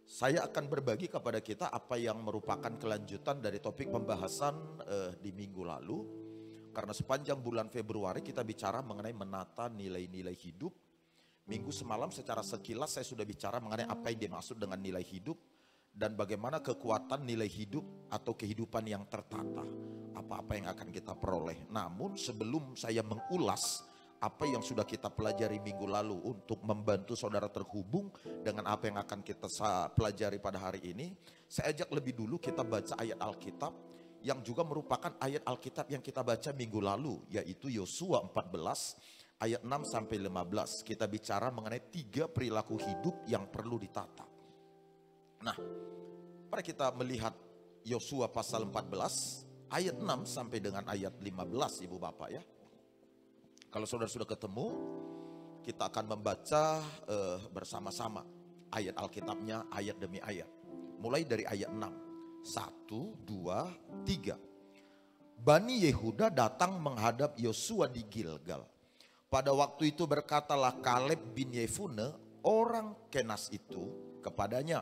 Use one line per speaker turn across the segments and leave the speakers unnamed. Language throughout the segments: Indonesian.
Saya akan berbagi kepada kita apa yang merupakan kelanjutan dari topik pembahasan di minggu lalu. Karena sepanjang bulan Februari kita bicara mengenai menata nilai-nilai hidup. Minggu semalam secara sekilas saya sudah bicara mengenai apa yang dimaksud dengan nilai hidup. Dan bagaimana kekuatan nilai hidup atau kehidupan yang tertata. Apa-apa yang akan kita peroleh. Namun sebelum saya mengulas apa yang sudah kita pelajari minggu lalu untuk membantu saudara terhubung dengan apa yang akan kita pelajari pada hari ini. Saya ajak lebih dulu kita baca ayat Alkitab yang juga merupakan ayat Alkitab yang kita baca minggu lalu, yaitu Yosua 14 ayat 6 sampai 15. Kita bicara mengenai 3 perilaku hidup yang perlu ditata. Nah, mari kita melihat Yosua pasal 14 ayat 6 sampai dengan ayat 15 Ibu Bapak ya. Kalau saudara sudah ketemu, kita akan membaca bersama-sama ayat Alkitabnya ayat demi ayat. Mulai dari ayat 6. 1, 2, 3. Bani Yehuda datang menghadap Yosua di Gilgal. Pada waktu itu berkatalah Kaleb bin Yefune, orang Kenas itu kepadanya,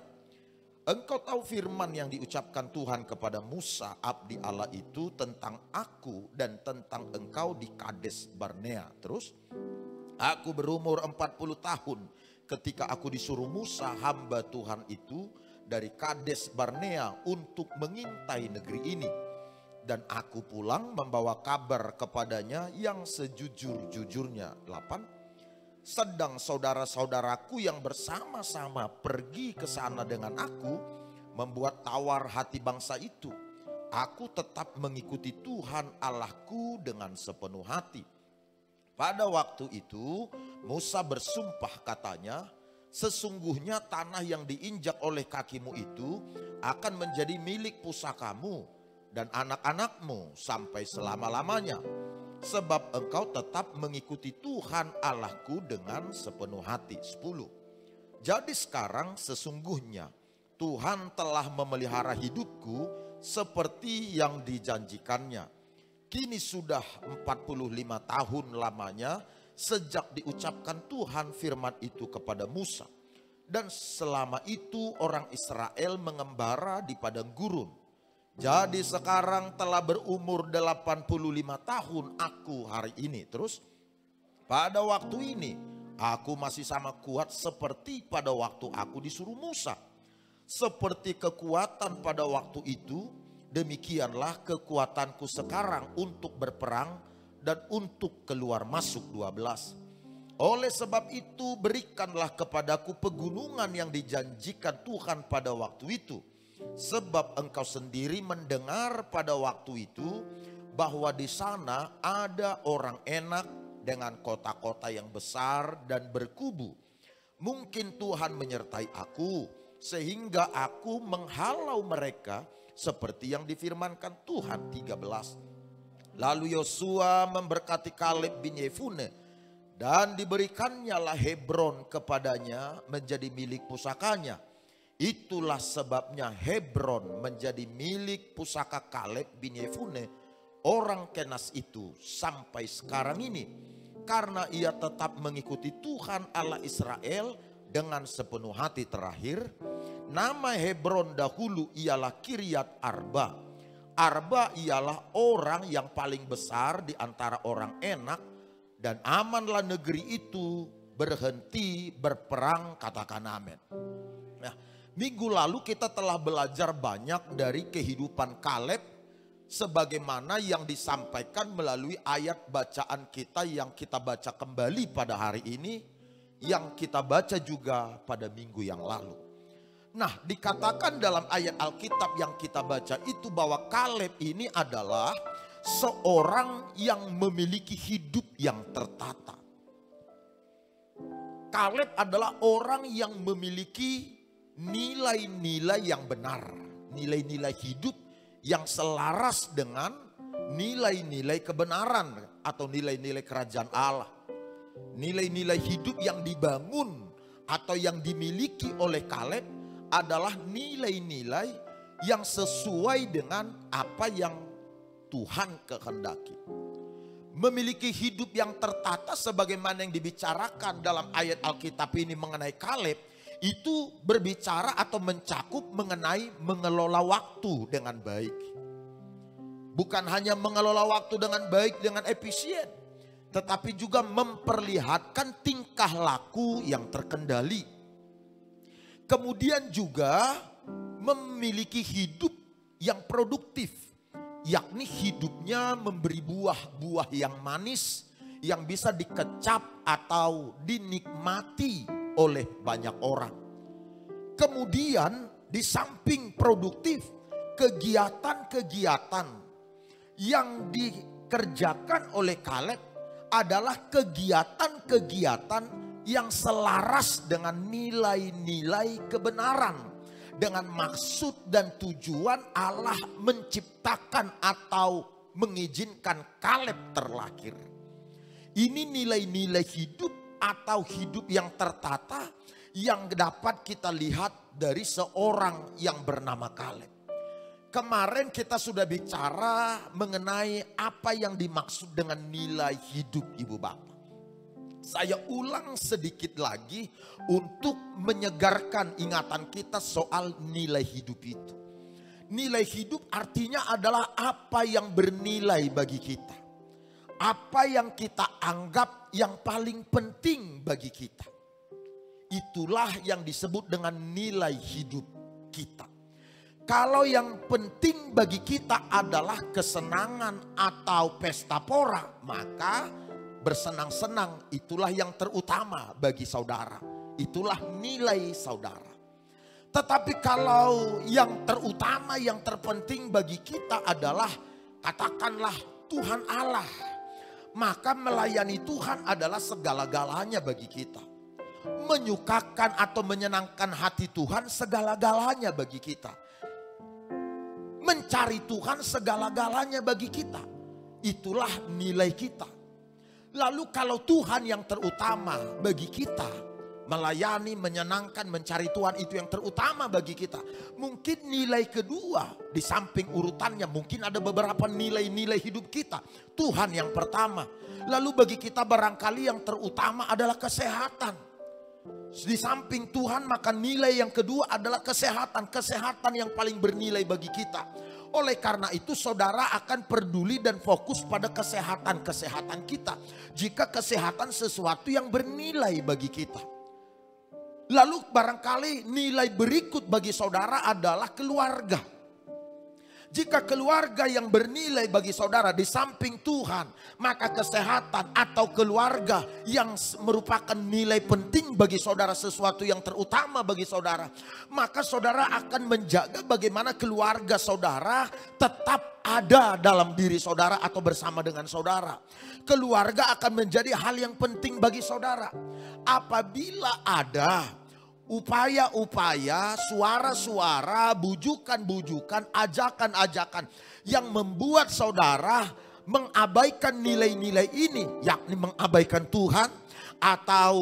engkau tahu firman yang diucapkan Tuhan kepada Musa abdi Allah itu tentang aku dan tentang engkau di Kades Barnea. Terus, aku berumur 40 tahun ketika aku disuruh Musa hamba Tuhan itu dari Kades Barnea untuk mengintai negeri ini. Dan aku pulang membawa kabar kepadanya yang sejujur-jujurnya. 8. Sedang saudara-saudaraku yang bersama-sama pergi ke sana dengan aku membuat tawar hati bangsa itu. Aku tetap mengikuti Tuhan Allahku dengan sepenuh hati. Pada waktu itu Musa bersumpah katanya, sesungguhnya tanah yang diinjak oleh kakimu itu akan menjadi milik pusakamu dan anak-anakmu sampai selama-lamanya. Sebab engkau tetap mengikuti Tuhan Allahku dengan sepenuh hati. 10. Jadi sekarang sesungguhnya Tuhan telah memelihara hidupku seperti yang dijanjikannya. Kini sudah 45 tahun lamanya sejak diucapkan Tuhan firman itu kepada Musa. Dan selama itu orang Israel mengembara di padang gurun. Jadi sekarang telah berumur 85 tahun aku hari ini. Terus pada waktu ini aku masih sama kuat seperti pada waktu aku disuruh Musa. Seperti kekuatan pada waktu itu, demikianlah kekuatanku sekarang untuk berperang dan untuk keluar masuk. 12. Oleh sebab itu berikanlah kepadaku pegunungan yang dijanjikan Tuhan pada waktu itu. Sebab engkau sendiri mendengar pada waktu itu bahwa di sana ada orang enak dengan kota-kota yang besar dan berkubu. Mungkin Tuhan menyertai aku sehingga aku menghalau mereka seperti yang difirmankan Tuhan. 13. Lalu Yosua memberkati Kaleb bin Yefune dan diberikannya Hebron kepadanya menjadi milik pusakanya. Itulah sebabnya Hebron menjadi milik pusaka Kaleb bin Yefune orang Kenas itu sampai sekarang ini. Karena ia tetap mengikuti Tuhan Allah Israel dengan sepenuh hati. Terakhir, nama Hebron dahulu ialah Kiryat Arba. Arba ialah orang yang paling besar di antara orang enak. Dan amanlah negeri itu berhenti berperang, katakan amin. Nah, minggu lalu kita telah belajar banyak dari kehidupan Kaleb sebagaimana yang disampaikan melalui ayat bacaan kita yang kita baca kembali pada hari ini, yang kita baca juga pada minggu yang lalu. Nah, dikatakan dalam ayat Alkitab yang kita baca itu bahwa Kaleb ini adalah seorang yang memiliki hidup yang tertata. Kaleb adalah orang yang memiliki nilai-nilai yang benar, nilai-nilai hidup yang selaras dengan nilai-nilai kebenaran atau nilai-nilai kerajaan Allah. Nilai-nilai hidup yang dibangun atau yang dimiliki oleh Kaleb adalah nilai-nilai yang sesuai dengan apa yang Tuhan kehendaki. Memiliki hidup yang tertata sebagaimana yang dibicarakan dalam ayat Alkitab ini mengenai Kaleb, Itu berbicara atau mencakup mengenai mengelola waktu dengan baik. Bukan hanya mengelola waktu dengan baik, dengan efisien, tetapi juga memperlihatkan tingkah laku yang terkendali. Kemudian juga memiliki hidup yang produktif, yakni hidupnya memberi buah-buah yang manis yang bisa dikecap atau dinikmati oleh banyak orang. Kemudian di samping produktif, kegiatan-kegiatan yang dikerjakan oleh Kaleb adalah kegiatan-kegiatan yang selaras dengan nilai-nilai kebenaran, dengan maksud dan tujuan Allah menciptakan atau mengizinkan Kaleb terlahir. Ini nilai-nilai hidup atau hidup yang tertata yang dapat kita lihat dari seorang yang bernama Kaleb. Kemarin kita sudah bicara mengenai apa yang dimaksud dengan nilai hidup, Ibu Bapak. Saya ulang sedikit lagi untuk menyegarkan ingatan kita soal nilai hidup itu. Nilai hidup artinya adalah apa yang bernilai bagi kita. Apa yang kita anggap yang paling penting bagi kita. Itulah yang disebut dengan nilai hidup kita. Kalau yang penting bagi kita adalah kesenangan atau pesta pora, maka bersenang-senang itulah yang terutama bagi saudara. Itulah nilai saudara. Tetapi kalau yang terutama, yang terpenting bagi kita adalah katakanlah Tuhan Allah, maka melayani Tuhan adalah segala-galanya bagi kita. Menyukakan atau menyenangkan hati Tuhan segala-galanya bagi kita. Mencari Tuhan segala-galanya bagi kita. Itulah nilai kita. Lalu kalau Tuhan yang terutama bagi kita, melayani, menyenangkan, mencari Tuhan itu yang terutama bagi kita. Mungkin nilai kedua di samping urutannya, mungkin ada beberapa nilai-nilai hidup kita. Tuhan yang pertama. Lalu bagi kita barangkali yang terutama adalah kesehatan. Di samping Tuhan maka nilai yang kedua adalah kesehatan. Kesehatan yang paling bernilai bagi kita. Oleh karena itu saudara akan peduli dan fokus pada kesehatan-kesehatan kita. Jika kesehatan sesuatu yang bernilai bagi kita. Lalu barangkali nilai berikut bagi saudara adalah keluarga. Jika keluarga yang bernilai bagi saudara di samping Tuhan, maka kesehatan atau keluarga yang merupakan nilai penting bagi saudara, sesuatu yang terutama bagi saudara, maka saudara akan menjaga bagaimana keluarga saudara tetap ada dalam diri saudara atau bersama dengan saudara. Keluarga akan menjadi hal yang penting bagi saudara. Apabila ada upaya-upaya, suara-suara, bujukan-bujukan, ajakan-ajakan yang membuat saudara mengabaikan nilai-nilai ini, yakni mengabaikan Tuhan atau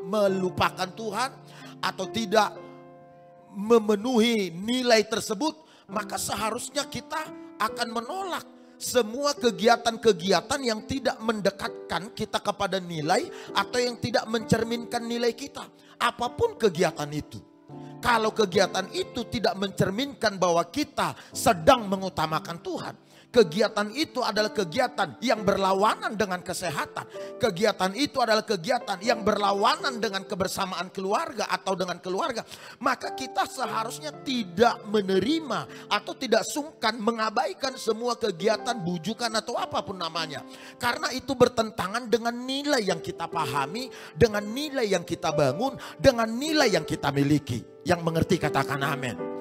melupakan Tuhan atau tidak memenuhi nilai tersebut, maka seharusnya kita akan menolak semua kegiatan-kegiatan yang tidak mendekatkan kita kepada nilai atau yang tidak mencerminkan nilai kita. Apapun kegiatan itu. Kalau kegiatan itu tidak mencerminkan bahwa kita sedang mengutamakan Tuhan. Kegiatan itu adalah kegiatan yang berlawanan dengan kesehatan. Kegiatan itu adalah kegiatan yang berlawanan dengan kebersamaan keluarga atau dengan keluarga. Maka kita seharusnya tidak menerima atau tidak sungkan mengabaikan semua kegiatan bujukan atau apapun namanya. Karena itu bertentangan dengan nilai yang kita pahami, dengan nilai yang kita bangun, dengan nilai yang kita miliki. Yang mengerti katakan amin.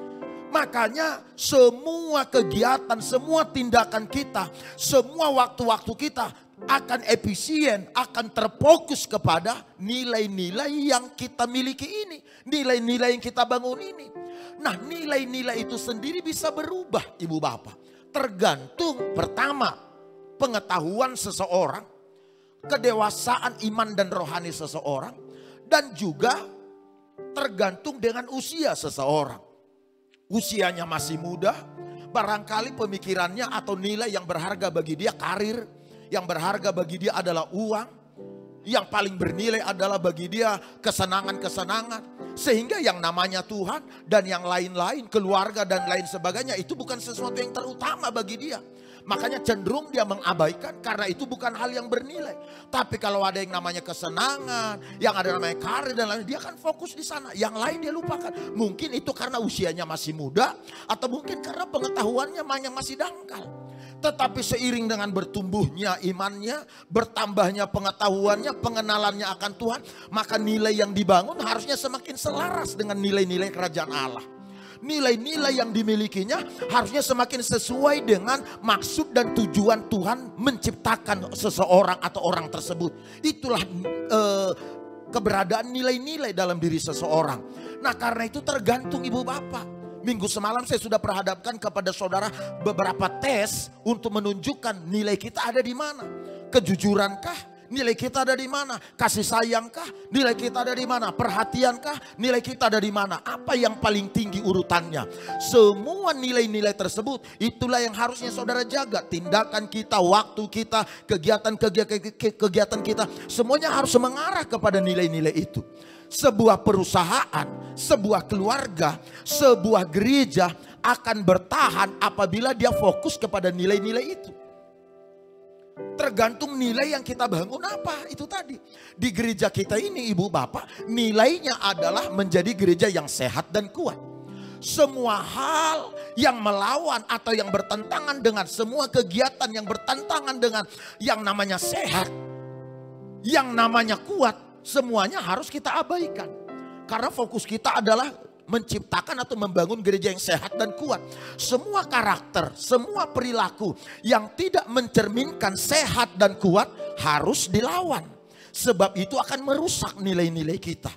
Makanya semua kegiatan, semua tindakan kita, semua waktu-waktu kita akan efisien, akan terfokus kepada nilai-nilai yang kita miliki ini. Nilai-nilai yang kita bangun ini. Nah, nilai-nilai itu sendiri bisa berubah, Ibu Bapak. Tergantung pertama pengetahuan seseorang, kedewasaan iman dan rohani seseorang, dan juga tergantung dengan usia seseorang. Usianya masih muda, barangkali pemikirannya atau nilai yang berharga bagi dia karir, yang berharga bagi dia adalah uang. Yang paling bernilai adalah bagi dia kesenangan-kesenangan. Sehingga yang namanya Tuhan dan yang lain-lain, keluarga dan lain sebagainya, itu bukan sesuatu yang terutama bagi dia. Makanya cenderung dia mengabaikan karena itu bukan hal yang bernilai. Tapi kalau ada yang namanya kesenangan, yang ada namanya karir dan lain, dia kan fokus di sana. Yang lain dia lupakan. Mungkin itu karena usianya masih muda atau mungkin karena pengetahuannya masih dangkal. Tetapi seiring dengan bertumbuhnya imannya, bertambahnya pengetahuannya, pengenalannya akan Tuhan, maka nilai yang dibangun harusnya semakin selaras dengan nilai-nilai kerajaan Allah. Nilai-nilai yang dimilikinya harusnya semakin sesuai dengan maksud dan tujuan Tuhan menciptakan seseorang atau orang tersebut. Itulah keberadaan nilai-nilai dalam diri seseorang. Nah, karena itu tergantung ibu bapak. Minggu semalam saya sudah perhadapkan kepada saudara beberapa tes untuk menunjukkan nilai kita ada di mana. Kejujurankah? Nilai kita ada di mana? Kasih sayangkah? Nilai kita ada di mana? Perhatiankah? Nilai kita ada di mana? Apa yang paling tinggi urutannya? Semua nilai-nilai tersebut itulah yang harusnya saudara jaga. Tindakan kita, waktu kita, kegiatan kita, semuanya harus mengarah kepada nilai-nilai itu. Sebuah perusahaan, sebuah keluarga, sebuah gereja akan bertahan apabila dia fokus kepada nilai-nilai itu. Tergantung nilai yang kita bangun apa, itu tadi. Di gereja kita ini ibu bapak, nilainya adalah menjadi gereja yang sehat dan kuat. Semua hal yang melawan atau yang bertentangan dengan semua kegiatan yang bertentangan dengan yang namanya sehat, yang namanya kuat, semuanya harus kita abaikan. Karena fokus kita adalah menciptakan atau membangun gereja yang sehat dan kuat. Semua karakter, semua perilaku yang tidak mencerminkan sehat dan kuat harus dilawan. Sebab itu akan merusak nilai-nilai kita.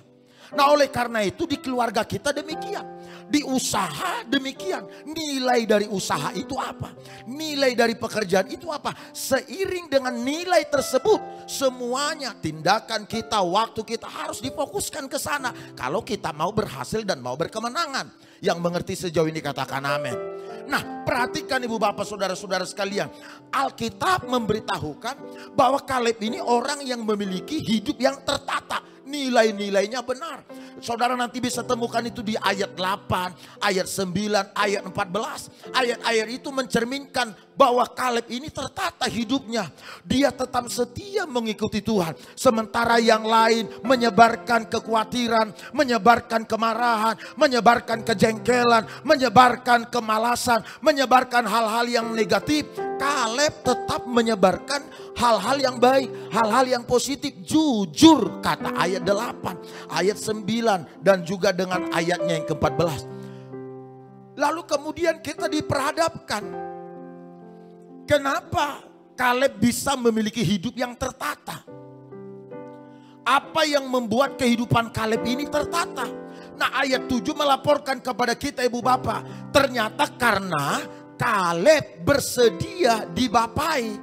Nah, oleh karena itu di keluarga kita demikian. Di usaha demikian. Nilai dari usaha itu apa? Nilai dari pekerjaan itu apa? Seiring dengan nilai tersebut, semuanya tindakan kita, waktu kita harus difokuskan ke sana. Kalau kita mau berhasil dan mau berkemenangan. Yang mengerti sejauh ini katakan amin. Nah, perhatikan ibu bapak saudara-saudara sekalian. Alkitab memberitahukan bahwa Kaleb ini orang yang memiliki hidup yang tertata. Nilai-nilainya benar. Saudara nanti bisa temukan itu di ayat 8, ayat 9, ayat 14. Ayat-ayat itu mencerminkan bahwa Kaleb ini tertata hidupnya. Dia tetap setia mengikuti Tuhan. Sementara yang lain menyebarkan kekhawatiran, menyebarkan kemarahan, menyebarkan kejengkelan, menyebarkan kemalasan, menyebarkan hal-hal yang negatif. Kaleb tetap menyebarkan hal-hal yang baik, hal-hal yang positif, jujur, kata ayat 8, ayat 9 dan juga dengan ayatnya yang ke-14. Lalu kemudian kita diperhadapkan, kenapa Kaleb bisa memiliki hidup yang tertata? Apa yang membuat kehidupan Kaleb ini tertata? Nah, ayat 7 melaporkan kepada kita ibu bapak, ternyata karena Kaleb bersedia dibapai,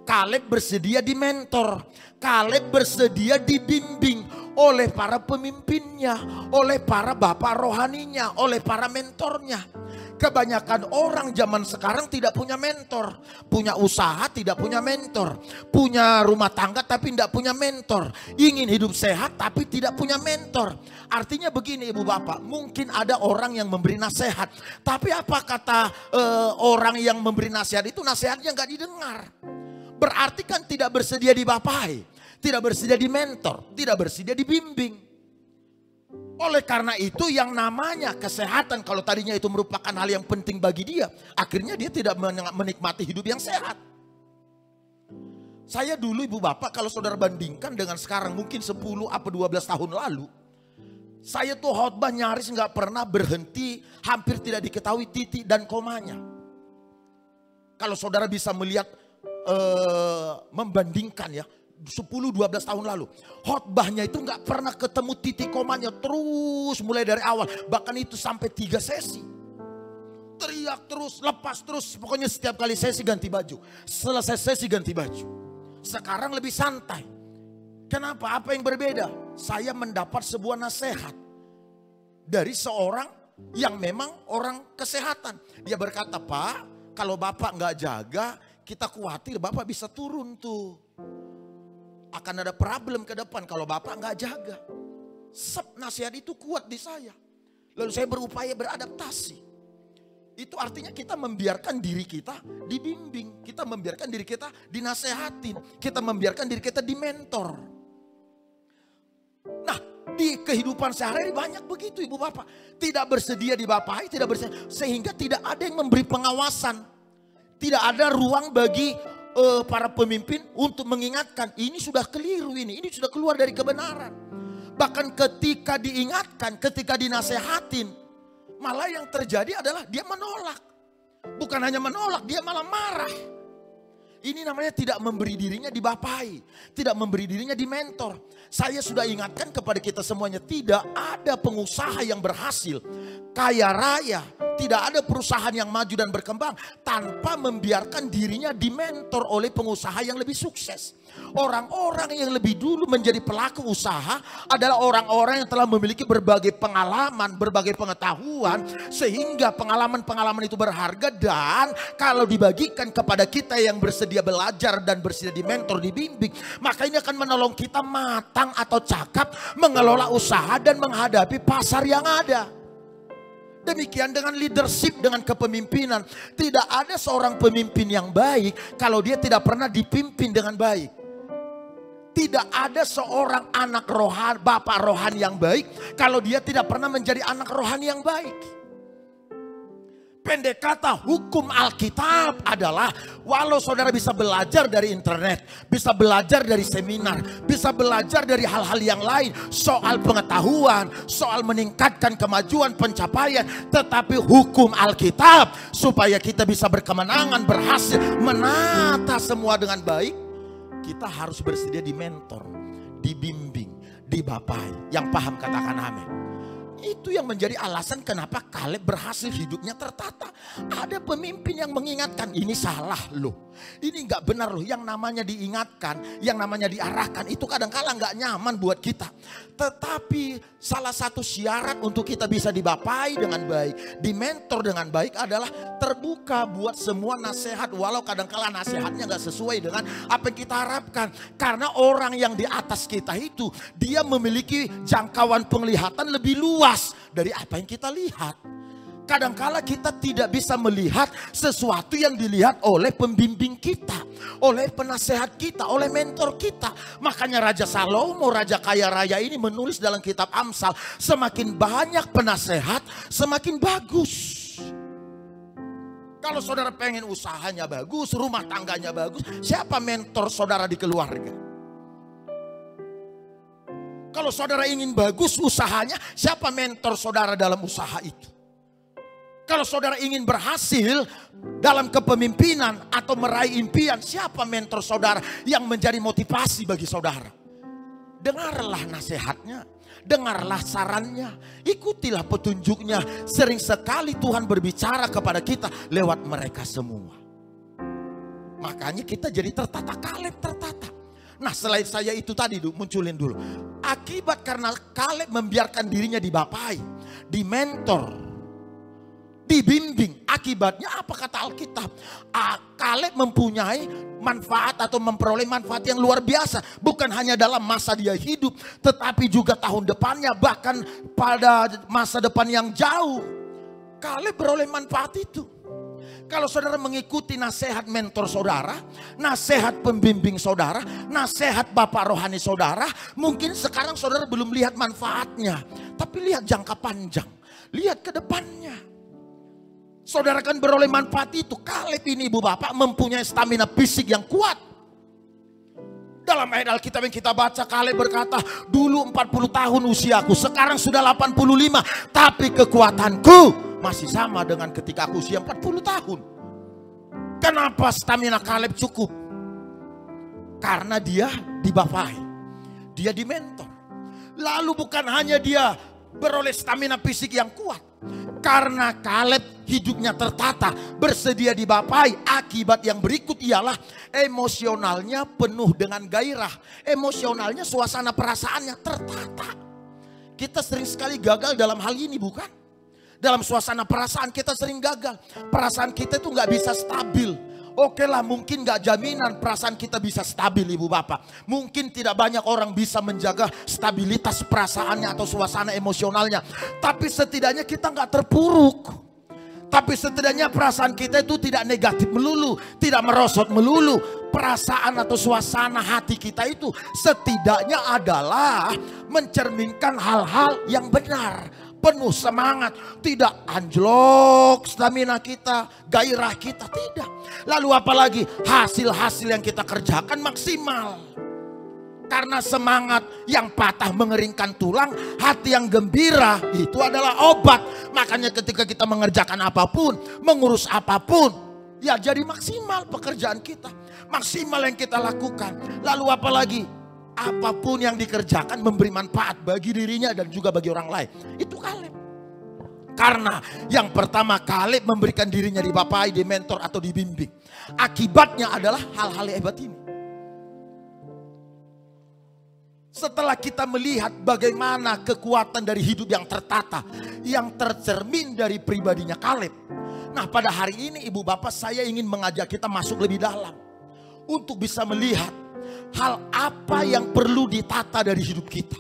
Kaleb bersedia dimentor, Kaleb bersedia dibimbing oleh para pemimpinnya, oleh para bapak rohaninya, oleh para mentornya. Kebanyakan orang zaman sekarang tidak punya mentor. Punya usaha tidak punya mentor. Punya rumah tangga tapi tidak punya mentor. Ingin hidup sehat tapi tidak punya mentor. Artinya begini ibu bapak, mungkin ada orang yang memberi nasihat. Tapi apa kata orang yang memberi nasihat itu, nasihatnya nggak didengar. Berarti kan tidak bersedia dibapai, tidak bersedia dimentor, tidak bersedia dibimbing. Oleh karena itu yang namanya kesehatan, kalau tadinya itu merupakan hal yang penting bagi dia, akhirnya dia tidak menikmati hidup yang sehat. Saya dulu ibu bapak kalau saudara bandingkan dengan sekarang mungkin 10 apa 12 tahun lalu, saya tuh khotbah nyaris nggak pernah berhenti, hampir tidak diketahui titik dan komanya. Kalau saudara bisa melihat, membandingkan ya, 10-12 tahun lalu. Khotbahnya itu gak pernah ketemu titik komanya. Terus mulai dari awal. Bahkan itu sampai 3 sesi. Teriak terus, lepas terus. Pokoknya setiap kali sesi ganti baju. Selesai sesi ganti baju. Sekarang lebih santai. Kenapa? Apa yang berbeda? Saya mendapat sebuah nasihat dari seorang yang memang orang kesehatan. Dia berkata, Pak, kalau Bapak gak jaga, kita khawatir Bapak bisa turun tuh. akan ada problem ke depan kalau Bapak nggak jaga. Nasihat itu kuat di saya. Lalu saya berupaya beradaptasi. Itu artinya kita membiarkan diri kita dibimbing. Kita membiarkan diri kita dinasehatin. Kita membiarkan diri kita dimentor. Nah, di kehidupan sehari-hari banyak begitu Ibu Bapak. Tidak bersedia dibapai, tidak bersedia. Sehingga tidak ada yang memberi pengawasan. Tidak ada ruang bagi para pemimpin untuk mengingatkan. Ini sudah keliru ini sudah keluar dari kebenaran. Bahkan ketika diingatkan, ketika dinasehatin, malah yang terjadi adalah dia menolak. Bukan hanya menolak, dia malah marah. Ini namanya tidak memberi dirinya dibapai, tidak memberi dirinya dimentor. Saya sudah ingatkan kepada kita semuanya, tidak ada pengusaha yang berhasil, kaya raya, tidak ada perusahaan yang maju dan berkembang tanpa membiarkan dirinya dimentor oleh pengusaha yang lebih sukses. Orang-orang yang lebih dulu menjadi pelaku usaha adalah orang-orang yang telah memiliki berbagai pengalaman, berbagai pengetahuan, sehingga pengalaman-pengalaman itu berharga dan kalau dibagikan kepada kita yang bersedia belajar dan bersedia dimentor, dibimbing, maka ini akan menolong kita matang atau cakap mengelola usaha dan menghadapi pasar yang ada. Demikian dengan leadership, dengan kepemimpinan. Tidak ada seorang pemimpin yang baik kalau dia tidak pernah dipimpin dengan baik. Tidak ada seorang anak rohani, bapak rohani yang baik kalau dia tidak pernah menjadi anak rohani yang baik. Pendek kata, hukum Alkitab adalah walau saudara bisa belajar dari internet, bisa belajar dari seminar, bisa belajar dari hal-hal yang lain, soal pengetahuan, soal meningkatkan kemajuan, pencapaian, tetapi hukum Alkitab supaya kita bisa berkemenangan, berhasil, menata semua dengan baik, kita harus bersedia dimentor, dibimbing, dibapai. Yang paham katakan amin. Itu yang menjadi alasan kenapa Kaleb berhasil hidupnya tertata. Ada pemimpin yang mengingatkan, ini salah loh, ini gak benar loh. Yang namanya diingatkan, yang namanya diarahkan itu kadang-kala gak nyaman buat kita. Tetapi salah satu syarat untuk kita bisa dibapai dengan baik, dimentor dengan baik adalah terbuka buat semua nasihat. Walau kadang-kala nasihatnya gak sesuai dengan apa yang kita harapkan. Karena orang yang di atas kita itu, dia memiliki jangkauan penglihatan lebih luas dari apa yang kita lihat. Kadangkala kita tidak bisa melihat sesuatu yang dilihat oleh pembimbing kita, oleh penasehat kita, oleh mentor kita. Makanya Raja Salomo, raja kaya raya ini menulis dalam kitab Amsal, semakin banyak penasehat semakin bagus. Kalau saudara pengen usahanya bagus, rumah tangganya bagus, siapa mentor saudara di keluarga? Kalau saudara ingin bagus usahanya, siapa mentor saudara dalam usaha itu? Kalau saudara ingin berhasil dalam kepemimpinan atau meraih impian, siapa mentor saudara yang menjadi motivasi bagi saudara? Dengarlah nasihatnya, dengarlah sarannya, ikutilah petunjuknya. Sering sekali Tuhan berbicara kepada kita lewat mereka semua. Makanya kita jadi tertata, Kaleb tertata. Nah, selain saya itu tadi munculin dulu. Akibat karena Kaleb membiarkan dirinya dibapai, dimentor, dibimbing. Akibatnya apa kata Alkitab? Kaleb mempunyai manfaat atau memperoleh manfaat yang luar biasa. Bukan hanya dalam masa dia hidup, tetapi juga tahun depannya, bahkan pada masa depan yang jauh. Kaleb beroleh manfaat itu. Kalau saudara mengikuti nasihat mentor saudara, nasihat pembimbing saudara, nasihat bapak rohani saudara, mungkin sekarang saudara belum lihat manfaatnya, tapi lihat jangka panjang, lihat ke depannya. Saudara kan beroleh manfaat itu. Kaleb ini ibu bapak mempunyai stamina fisik yang kuat. Dalam ayat Alkitab yang kita baca, Kaleb berkata, dulu 40 tahun usiaku, sekarang sudah 85, tapi kekuatanku masih sama dengan ketika aku usia 40 tahun. Kenapa stamina Kaleb cukup? Karena dia dibapai, dia dimentor. Lalu bukan hanya dia beroleh stamina fisik yang kuat, karena Kaleb hidupnya tertata, bersedia dibapai. Akibat yang berikut ialah emosionalnya penuh dengan gairah. Emosionalnya, suasana perasaannya tertata. Kita sering sekali gagal dalam hal ini, bukan? Dalam suasana perasaan kita sering gagal. Perasaan kita itu gak bisa stabil. Oke lah, mungkin gak jaminan perasaan kita bisa stabil ibu bapak. Mungkin tidak banyak orang bisa menjaga stabilitas perasaannya atau suasana emosionalnya. Tapi setidaknya kita gak terpuruk. Tapi setidaknya perasaan kita itu tidak negatif melulu, tidak merosot melulu. Perasaan atau suasana hati kita itu setidaknya adalah mencerminkan hal-hal yang benar. Penuh semangat, tidak anjlok stamina kita, gairah kita, tidak. Lalu apalagi hasil-hasil yang kita kerjakan maksimal. Karena semangat yang patah mengeringkan tulang, hati yang gembira itu adalah obat. Makanya ketika kita mengerjakan apapun, mengurus apapun, ya jadi maksimal pekerjaan kita, maksimal yang kita lakukan. Lalu apalagi apapun yang dikerjakan memberi manfaat bagi dirinya dan juga bagi orang lain. Itu Kaleb. Karena yang pertama Kaleb memberikan dirinya dibapai, dimentor atau dibimbing. Akibatnya adalah hal-hal hebat ini. Setelah kita melihat bagaimana kekuatan dari hidup yang tertata, yang tercermin dari pribadinya Kaleb. Nah, pada hari ini ibu bapak saya ingin mengajak kita masuk lebih dalam. Untuk bisa melihat hal apa yang perlu ditata dari hidup kita.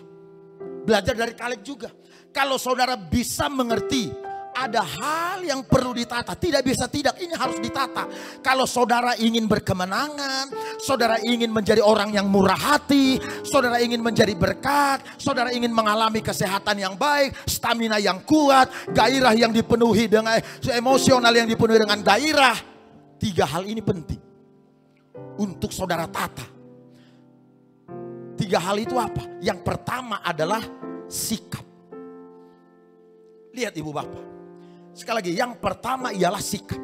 Belajar dari Kaleb juga. Kalau saudara bisa mengerti ada hal yang perlu ditata, tidak bisa tidak, ini harus ditata. Kalau saudara ingin berkemenangan, saudara ingin menjadi orang yang murah hati, saudara ingin menjadi berkat, saudara ingin mengalami kesehatan yang baik, stamina yang kuat, gairah yang dipenuhi dengan emosional yang dipenuhi dengan gairah. 3 hal ini penting untuk saudara tata. 3 hal itu apa? Yang pertama adalah sikap. Lihat ibu bapak. Sekali lagi, yang pertama ialah sikap.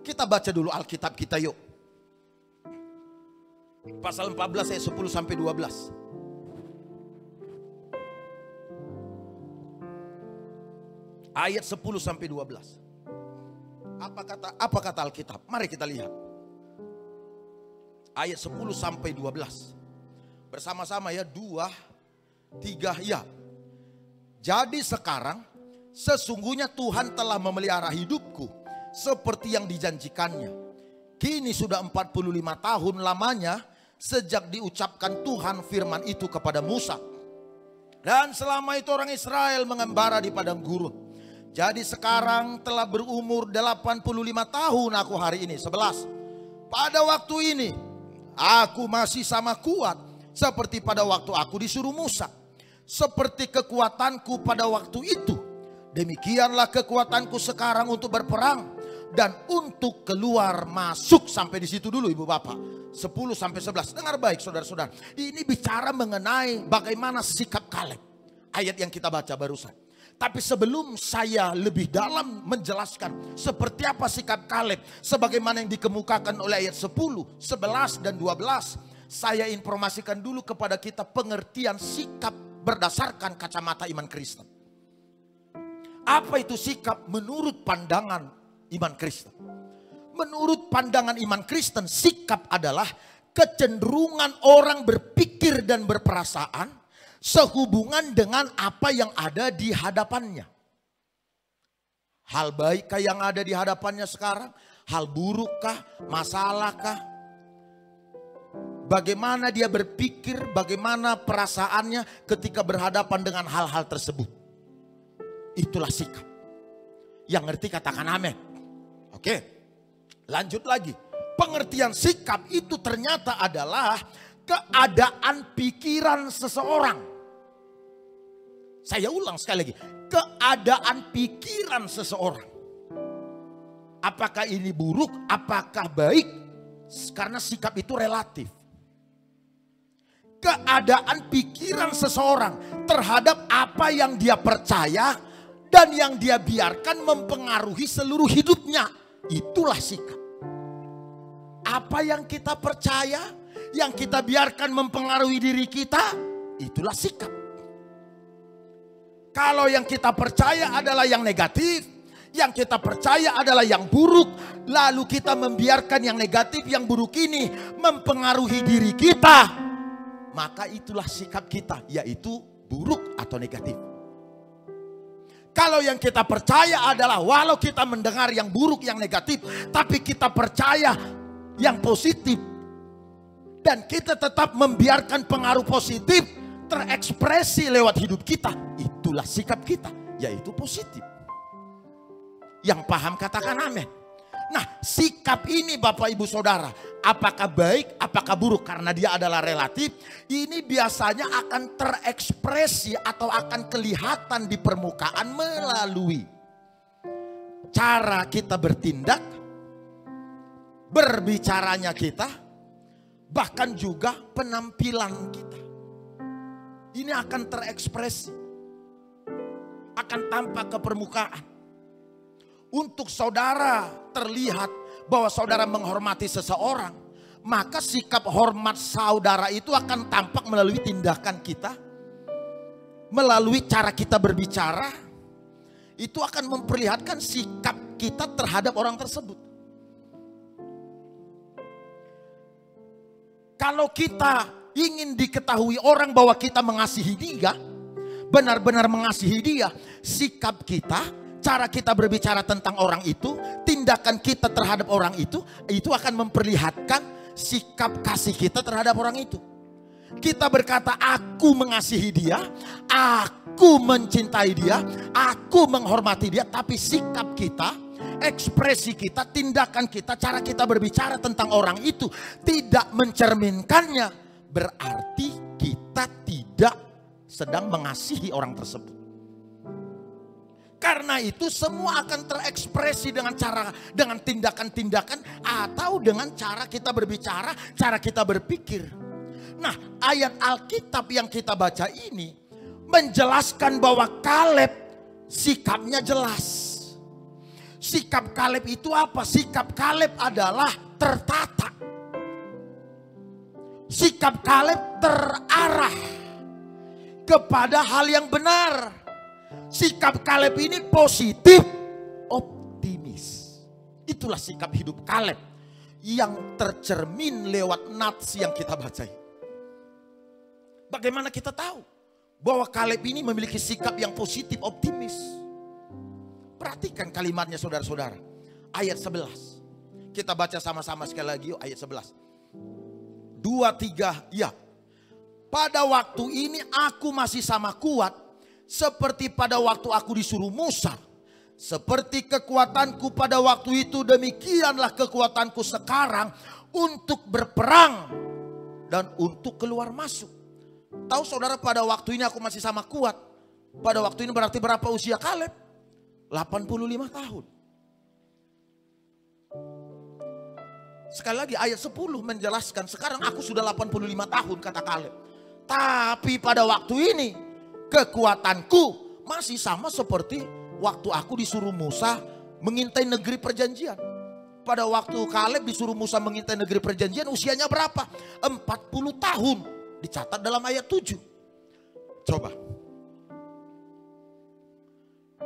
Kita baca dulu Alkitab kita yuk. Pasal 14 ayat 10 sampai 12. Ayat 10 sampai 12. Apa kata Alkitab? Mari kita lihat. Ayat 10 sampai 12. Bersama-sama ya, 2, 3 ya. Jadi sekarang sesungguhnya Tuhan telah memelihara hidupku seperti yang dijanjikannya. Kini sudah 45 tahun lamanya sejak diucapkan Tuhan firman itu kepada Musa. Dan selama itu orang Israel mengembara di padang gurun. Jadi sekarang telah berumur 85 tahun aku hari ini. 11. Pada waktu ini aku masih sama kuat seperti pada waktu aku disuruh Musa. Seperti kekuatanku pada waktu itu, demikianlah kekuatanku sekarang untuk berperang dan untuk keluar masuk. Sampai di situ dulu ibu bapak. 10 sampai 11. Dengar baik saudara-saudara. Ini bicara mengenai bagaimana sikap Kaleb. Ayat yang kita baca barusan. Tapi sebelum saya lebih dalam menjelaskan seperti apa sikap Kaleb, sebagaimana yang dikemukakan oleh ayat 10, 11 dan 12, saya informasikan dulu kepada kita pengertian sikap berdasarkan kacamata iman Kristen. Apa itu sikap menurut pandangan iman Kristen? Menurut pandangan iman Kristen, sikap adalah kecenderungan orang berpikir dan berperasaan sehubungan dengan apa yang ada di hadapannya. Hal baikkah yang ada di hadapannya sekarang? Hal burukkah? Masalahkah? Bagaimana dia berpikir, bagaimana perasaannya ketika berhadapan dengan hal-hal tersebut. Itulah sikap. Yang ngerti katakan amin. Oke, lanjut lagi. Pengertian sikap itu ternyata adalah keadaan pikiran seseorang. Saya ulang sekali lagi. Keadaan pikiran seseorang. Apakah ini buruk, apakah baik? Karena sikap itu relatif. Keadaan pikiran seseorang terhadap apa yang dia percaya dan yang dia biarkan mempengaruhi seluruh hidupnya. Itulah sikap. Apa yang kita percaya, yang kita biarkan mempengaruhi diri kita, itulah sikap. Kalau yang kita percaya adalah yang negatif, yang kita percaya adalah yang buruk, lalu kita membiarkan yang negatif, yang buruk ini mempengaruhi diri kita, maka itulah sikap kita, yaitu buruk atau negatif. Kalau yang kita percaya adalah walau kita mendengar yang buruk, yang negatif, tapi kita percaya yang positif. Dan kita tetap membiarkan pengaruh positif terekspresi lewat hidup kita. Itulah sikap kita, yaitu positif. Yang paham katakan amin. Nah, sikap ini Bapak Ibu Saudara, apakah baik, apakah buruk, karena dia adalah relatif, ini biasanya akan terekspresi atau akan kelihatan di permukaan melalui cara kita bertindak, berbicaranya kita, bahkan juga penampilan kita. Ini akan terekspresi, akan tampak ke permukaan. Untuk saudara terlihat bahwa saudara menghormati seseorang, maka sikap hormat saudara itu akan tampak melalui tindakan kita, melalui cara kita berbicara. Itu akan memperlihatkan sikap kita terhadap orang tersebut. Kalau kita ingin diketahui orang bahwa kita mengasihi dia, benar-benar mengasihi dia, sikap kita, cara kita berbicara tentang orang itu, tindakan kita terhadap orang itu akan memperlihatkan sikap kasih kita terhadap orang itu. Kita berkata, aku mengasihi dia, aku mencintai dia, aku menghormati dia, tapi sikap kita, ekspresi kita, tindakan kita, cara kita berbicara tentang orang itu tidak mencerminkannya, berarti kita tidak sedang mengasihi orang tersebut. Karena itu semua akan terekspresi dengan tindakan-tindakan atau dengan cara kita berbicara, cara kita berpikir. Nah, ayat Alkitab yang kita baca ini menjelaskan bahwa Kaleb sikapnya jelas. Sikap Kaleb itu apa? Sikap Kaleb adalah tertata. Sikap Kaleb terarah kepada hal yang benar. Sikap Kaleb ini positif, optimis. Itulah sikap hidup Kaleb yang tercermin lewat nats yang kita baca. Bagaimana kita tahu bahwa Kaleb ini memiliki sikap yang positif, optimis? Perhatikan kalimatnya saudara-saudara. Ayat 11. Kita baca sama-sama sekali lagi yuk, ayat 11. 2, 3, ya. Pada waktu ini aku masih sama kuat seperti pada waktu aku disuruh Musa. Seperti kekuatanku pada waktu itu, demikianlah kekuatanku sekarang untuk berperang dan untuk keluar masuk. Tahu saudara, pada waktu ini aku masih sama kuat. Pada waktu ini berarti berapa usia Kaleb? 85 tahun. Sekali lagi ayat 10 menjelaskan, sekarang aku sudah 85 tahun kata Kaleb. Tapi pada waktu ini kekuatanku masih sama seperti waktu aku disuruh Musa mengintai negeri perjanjian. Pada waktu Kaleb disuruh Musa mengintai negeri perjanjian, usianya berapa? 40 tahun. Dicatat dalam ayat 7. Coba.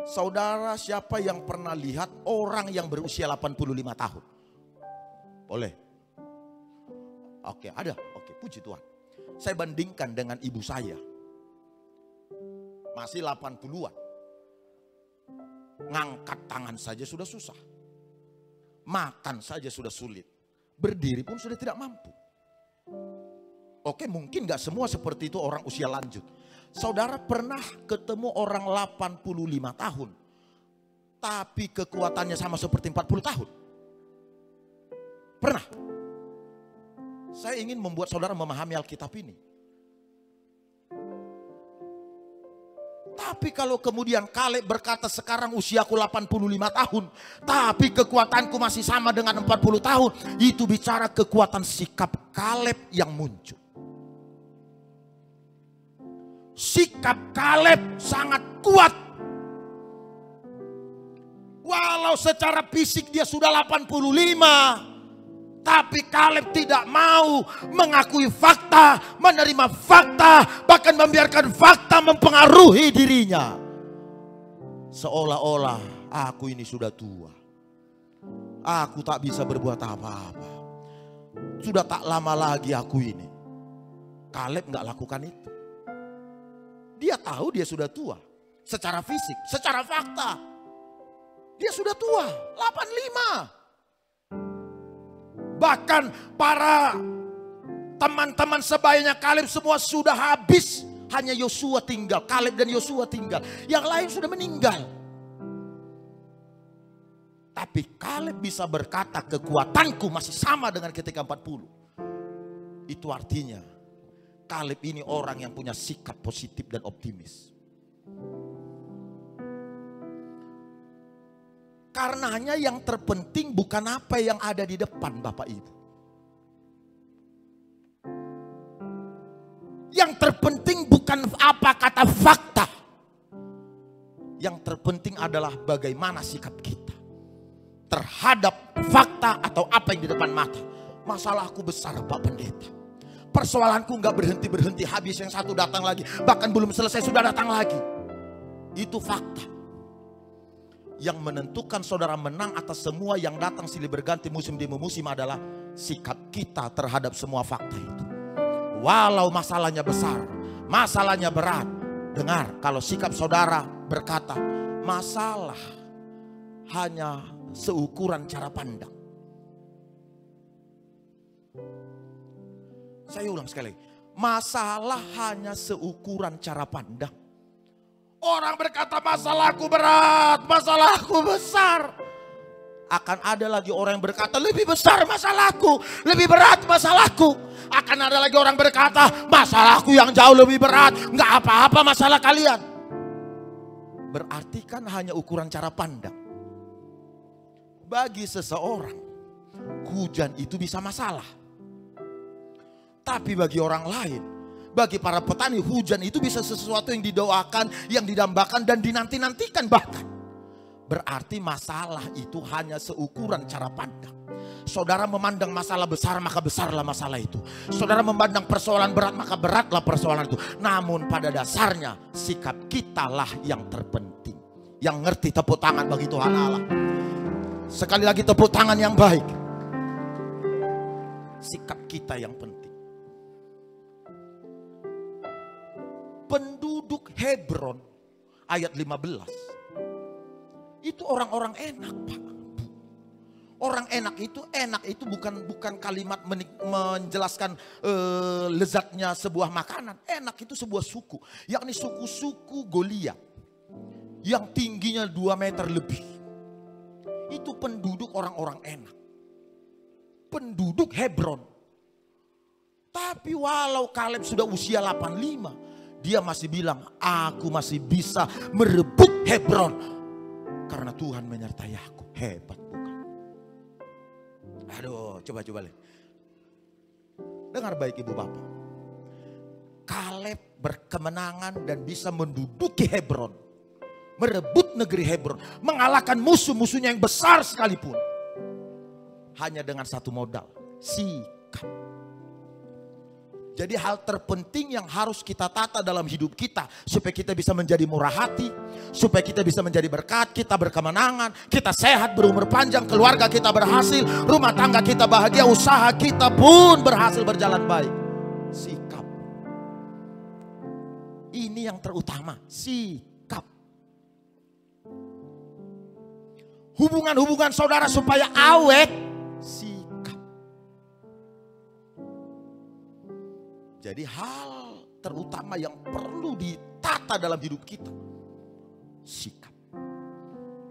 Saudara, siapa yang pernah lihat orang yang berusia 85 tahun? Boleh? Oke, ada. Oke, puji Tuhan. Saya bandingkan dengan ibu saya. Masih 80-an. Ngangkat tangan saja sudah susah. Makan saja sudah sulit. Berdiri pun sudah tidak mampu. Oke, mungkin gak semua seperti itu orang usia lanjut. Saudara pernah ketemu orang 85 tahun, tapi kekuatannya sama seperti 40 tahun? Pernah? Saya ingin membuat saudara memahami Alkitab ini. Tapi kalau kemudian Kaleb berkata sekarang usiaku 85 tahun, tapi kekuatanku masih sama dengan 40 tahun. Itu bicara kekuatan sikap Kaleb yang muncul. Sikap Kaleb sangat kuat. Walau secara fisik dia sudah 85, tapi Kaleb tidak mau mengakui fakta, menerima fakta, bahkan membiarkan fakta mempengaruhi dirinya. Seolah-olah aku ini sudah tua. Aku tak bisa berbuat apa-apa. Sudah tak lama lagi aku ini. Kaleb gak lakukan itu. Dia tahu dia sudah tua. secara fisik, secara fakta. Dia sudah tua, 85. Bahkan para teman-teman sebayanya Kaleb semua sudah habis. Hanya Yosua tinggal, Kaleb dan Yosua tinggal. Yang lain sudah meninggal. Tapi Kaleb bisa berkata kekuatanku masih sama dengan ketika 40. Itu artinya Kaleb ini orang yang punya sikap positif dan optimis. Karenanya yang terpenting bukan apa yang ada di depan Bapak Ibu. Yang terpenting bukan apa kata fakta. Yang terpenting adalah bagaimana sikap kita terhadap fakta atau apa yang di depan mata. Masalahku besar Pak Pendeta. Persoalanku gak berhenti-berhenti, habis yang satu datang lagi. Bahkan belum selesai sudah datang lagi. Itu fakta. Yang menentukan saudara menang atas semua yang datang silih berganti musim demi musim adalah sikap kita terhadap semua fakta itu. Walau masalahnya besar, masalahnya berat. Dengar, kalau sikap saudara berkata, masalah hanya seukuran cara pandang. Saya ulang sekali lagi. Masalah hanya seukuran cara pandang. Orang berkata masalahku berat, masalahku besar. Akan ada lagi orang yang berkata lebih besar masalahku, lebih berat masalahku. Akan ada lagi orang berkata masalahku yang jauh lebih berat, nggak apa-apa masalah kalian. Berarti kan hanya ukuran cara pandang. Bagi seseorang hujan itu bisa masalah. Tapi bagi orang lain, bagi para petani hujan itu bisa sesuatu yang didoakan, yang didambakan dan dinanti-nantikan bahkan. Berarti masalah itu hanya seukuran cara pandang. Saudara memandang masalah besar maka besarlah masalah itu. Saudara memandang persoalan berat maka beratlah persoalan itu. Namun pada dasarnya sikap kitalah yang terpenting. Yang ngerti tepuk tangan bagi Tuhan Allah. Sekali lagi tepuk tangan yang baik. Sikap kita yang penting. Penduduk Hebron ayat 15. Itu orang-orang enak Pak. Orang enak itu bukan kalimat menjelaskan lezatnya sebuah makanan. Enak itu sebuah suku. Yakni suku-suku Goliat. Yang tingginya 2 meter lebih. Itu penduduk orang-orang enak. Penduduk Hebron. Tapi walau Kaleb sudah usia 85. Dia masih bilang aku masih bisa merebut Hebron. Karena Tuhan menyertai aku. Hebat bukan? Aduh, coba lihat. Dengar baik ibu bapak. Kaleb berkemenangan dan bisa menduduki Hebron. Merebut negeri Hebron. Mengalahkan musuh-musuhnya yang besar sekalipun. Hanya dengan satu modal. Sikap. Jadi hal terpenting yang harus kita tata dalam hidup kita. Supaya kita bisa menjadi murah hati. Supaya kita bisa menjadi berkat. Kita berkemenangan. Kita sehat, berumur panjang. Keluarga kita berhasil. Rumah tangga kita bahagia. Usaha kita pun berhasil berjalan baik. Sikap. Ini yang terutama. Sikap. Hubungan-hubungan saudara supaya awet. Sikap. Jadi hal terutama yang perlu ditata dalam hidup kita. Sikap.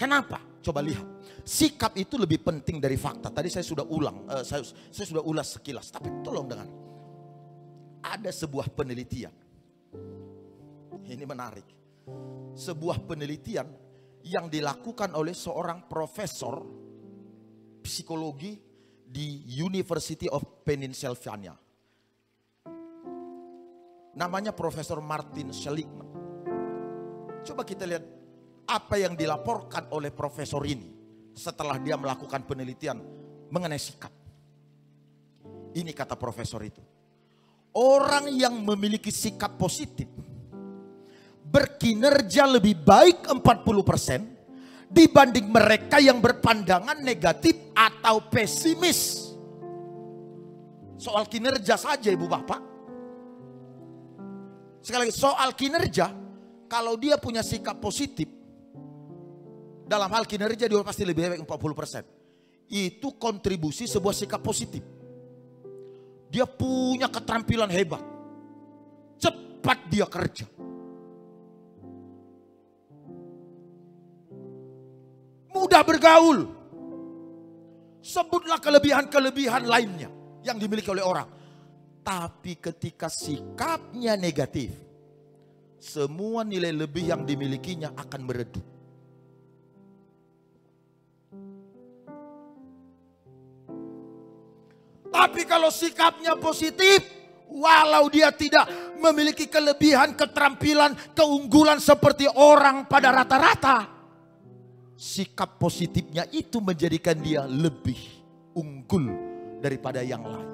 Kenapa? Coba lihat. Sikap itu lebih penting dari fakta. Tadi saya sudah ulang. Saya sudah ulas sekilas. Tapi tolong dengar. Ada sebuah penelitian. Ini menarik. Sebuah penelitian yang dilakukan oleh seorang profesor psikologi di University of Pennsylvania. Namanya Profesor Martin Seligman. Coba kita lihat apa yang dilaporkan oleh profesor ini setelah dia melakukan penelitian mengenai sikap. Ini kata profesor itu. Orang yang memiliki sikap positif berkinerja lebih baik 40% dibanding mereka yang berpandangan negatif atau pesimis. Soal kinerja saja ibu bapak. Sekali lagi soal kinerja, Kalau dia punya sikap positif, dalam hal kinerja dia pasti lebih baik 40%. Itu kontribusi sebuah sikap positif. Dia punya keterampilan hebat. Cepat dia kerja. Mudah bergaul. Sebutlah kelebihan-kelebihan lainnya yang dimiliki oleh orang. Tapi ketika sikapnya negatif, semua nilai lebih yang dimilikinya akan meredup. Tapi kalau sikapnya positif, walau dia tidak memiliki kelebihan, keterampilan, keunggulan seperti orang pada rata-rata, sikap positifnya itu menjadikan dia lebih unggul daripada yang lain.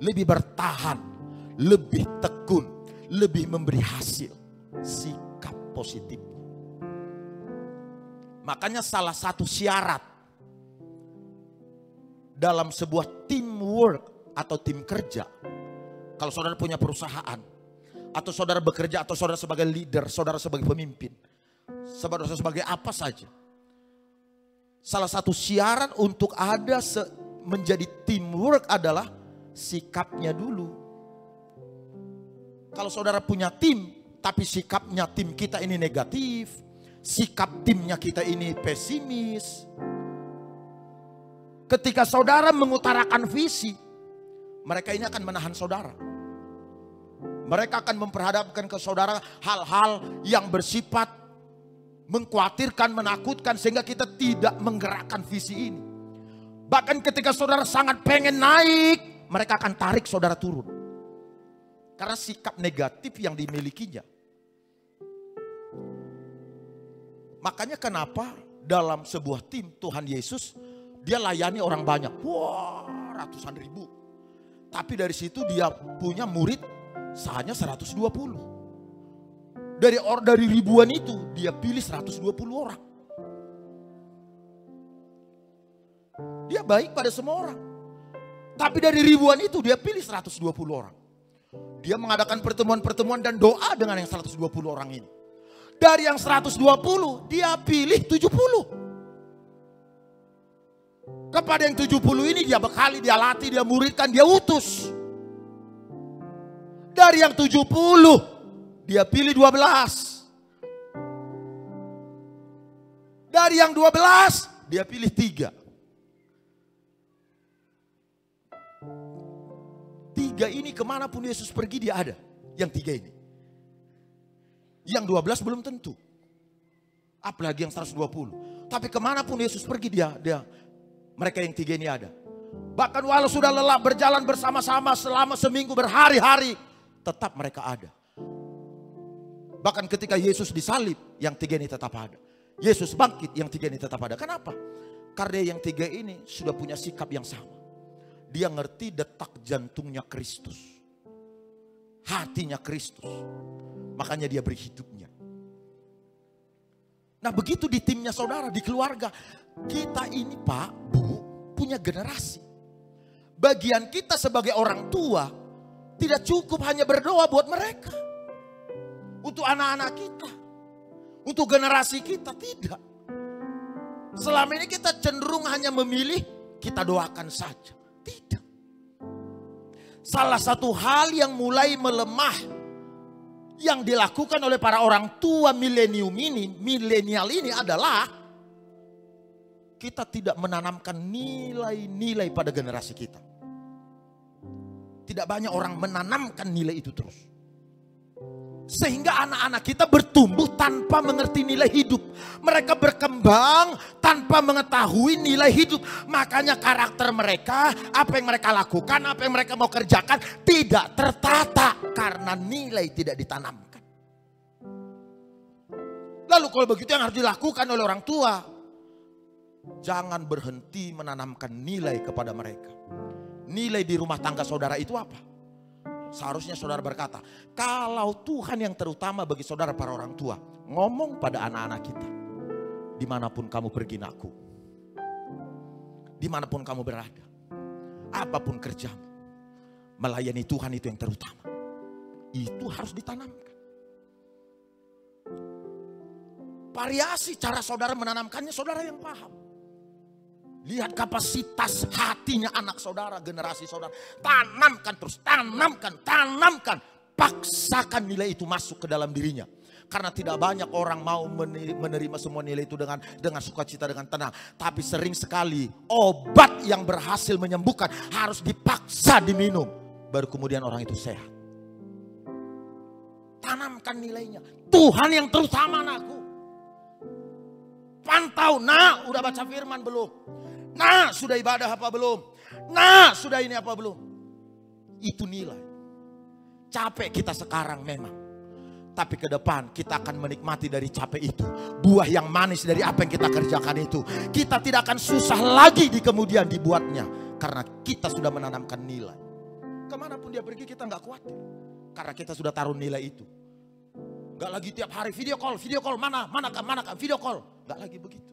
Lebih bertahan, lebih tekun, lebih memberi hasil. Sikap positif. Makanya salah satu syarat dalam sebuah teamwork atau tim kerja, kalau saudara punya perusahaan, atau saudara bekerja, atau saudara sebagai leader, saudara sebagai pemimpin, saudara sebagai apa saja, salah satu syarat untuk ada menjadi teamwork adalah sikapnya dulu. Kalau saudara punya tim, tapi sikapnya tim kita ini negatif, sikap timnya kita ini pesimis, ketika saudara mengutarakan visi, mereka ini akan menahan saudara. Mereka akan memperhadapkan ke saudara hal-hal yang bersifat mengkhawatirkan, menakutkan, sehingga kita tidak menggerakkan visi ini. Bahkan ketika saudara sangat pengen naik, mereka akan tarik saudara turun. Karena sikap negatif yang dimilikinya. Makanya kenapa dalam sebuah tim Tuhan Yesus, dia layani orang banyak. Wah, ratusan ribu. Tapi dari situ dia punya murid hanya 120. Dari ribuan itu dia pilih 120 orang. Dia baik pada semua orang. Tapi dari ribuan itu dia pilih 120 orang. Dia mengadakan pertemuan-pertemuan dan doa dengan yang 120 orang ini. Dari yang 120 dia pilih 70. Kepada yang 70 ini dia bekali, dia latih, dia muridkan, dia utus. Dari yang 70 dia pilih 12. Dari yang 12 dia pilih 3. 3 ini kemanapun Yesus pergi dia ada. Yang 3 ini. Yang 12 belum tentu. Apalagi yang 120. Tapi kemanapun Yesus pergi dia mereka yang 3 ini ada. Bahkan walau sudah lelah berjalan bersama-sama selama seminggu berhari-hari, tetap mereka ada. Bahkan ketika Yesus disalib, yang 3 ini tetap ada. Yesus bangkit, yang 3 ini tetap ada. Kenapa? Karena yang 3 ini sudah punya sikap yang sama. Dia ngerti detak jantungnya Kristus. Hatinya Kristus. Makanya dia beri hidupnya. Nah begitu di timnya saudara, di keluarga. Kita ini Pak, Bu, punya generasi. Bagian kita sebagai orang tua, tidak cukup hanya berdoa buat mereka. Untuk anak-anak kita. Untuk generasi kita, tidak. Selama ini kita cenderung hanya memilih, kita doakan saja. Tidak. Salah satu hal yang mulai melemah yang dilakukan oleh para orang tua milenial ini adalah kita tidak menanamkan nilai-nilai pada generasi kita. Tidak banyak orang menanamkan nilai itu terus. Sehingga anak-anak kita bertumbuh tanpa mengerti nilai hidup. Mereka berkembang tanpa mengetahui nilai hidup. Makanya karakter mereka, apa yang mereka lakukan, apa yang mereka mau kerjakan tidak tertata. Karena nilai tidak ditanamkan. Lalu kalau begitu yang harus dilakukan oleh orang tua, jangan berhenti menanamkan nilai kepada mereka. Nilai di rumah tangga saudara itu apa? Seharusnya saudara berkata, kalau Tuhan yang terutama bagi saudara para orang tua, ngomong pada anak-anak kita, dimanapun kamu pergi nakku, dimanapun kamu berada, apapun kerjamu, melayani Tuhan itu yang terutama. Itu harus ditanamkan. Variasi cara saudara menanamkannya, saudara yang paham. Lihat kapasitas hatinya anak saudara, generasi saudara. Tanamkan terus, tanamkan. Paksakan nilai itu masuk ke dalam dirinya. Karena tidak banyak orang mau menerima semua nilai itu dengan sukacita, dengan tenang. Tapi sering sekali obat yang berhasil menyembuhkan harus dipaksa diminum. Baru kemudian orang itu sehat. Tanamkan nilainya. Tuhan yang terutama, anakku. Pantau, nah udah baca firman belum? Nah sudah ibadah apa belum? Nah sudah ini apa belum? Itu nilai. Capek kita sekarang memang. Tapi ke depan kita akan menikmati dari capek itu. Buah yang manis dari apa yang kita kerjakan itu. Kita tidak akan susah lagi di kemudian dibuatnya. Karena kita sudah menanamkan nilai. Kemanapun dia pergi kita gak khawatir. Karena kita sudah taruh nilai itu. Gak lagi tiap hari video call, manakah, video call. Gak lagi begitu.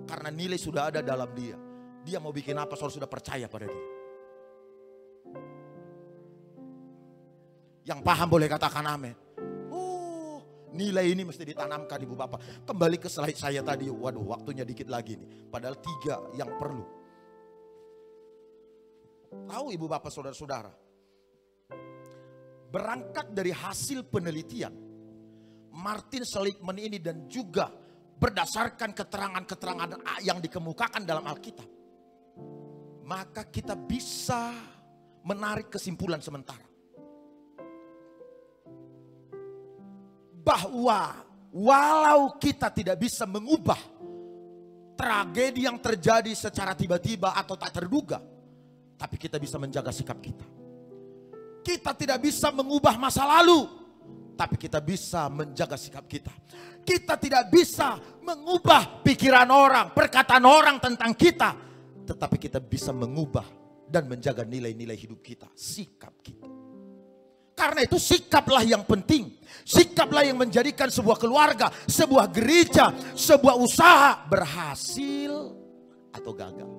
Karena nilai sudah ada dalam dia. Dia mau bikin apa, saudara sudah percaya pada dia. Yang paham boleh katakan amin. Oh, nilai ini mesti ditanamkan ibu bapak. Kembali ke slide saya tadi. Waduh, waktunya dikit lagi nih. Padahal 3 yang perlu. Tahu ibu bapak saudara-saudara. Berangkat dari hasil penelitian Martin Seligman ini dan juga berdasarkan keterangan-keterangan yang dikemukakan dalam Alkitab, maka kita bisa menarik kesimpulan sementara bahwa walau kita tidak bisa mengubah tragedi yang terjadi secara tiba-tiba atau tak terduga, tapi kita bisa menjaga sikap kita. Kita tidak bisa mengubah masa lalu, tapi kita bisa menjaga sikap kita. Kita tidak bisa mengubah pikiran orang, perkataan orang tentang kita. Tetapi kita bisa mengubah dan menjaga nilai-nilai hidup kita, sikap kita. Karena itu sikaplah yang penting. Sikaplah yang menjadikan sebuah keluarga, sebuah gereja, sebuah usaha berhasil atau gagal.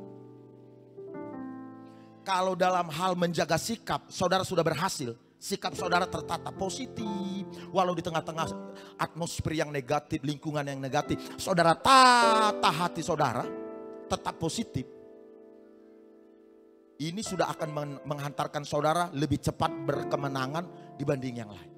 Kalau dalam hal menjaga sikap, saudara sudah berhasil. Sikap saudara tertata positif. Walau di tengah-tengah atmosfer yang negatif, lingkungan yang negatif. Saudara tata hati saudara tetap positif. Ini sudah akan menghantarkan saudara lebih cepat berkemenangan dibanding yang lain.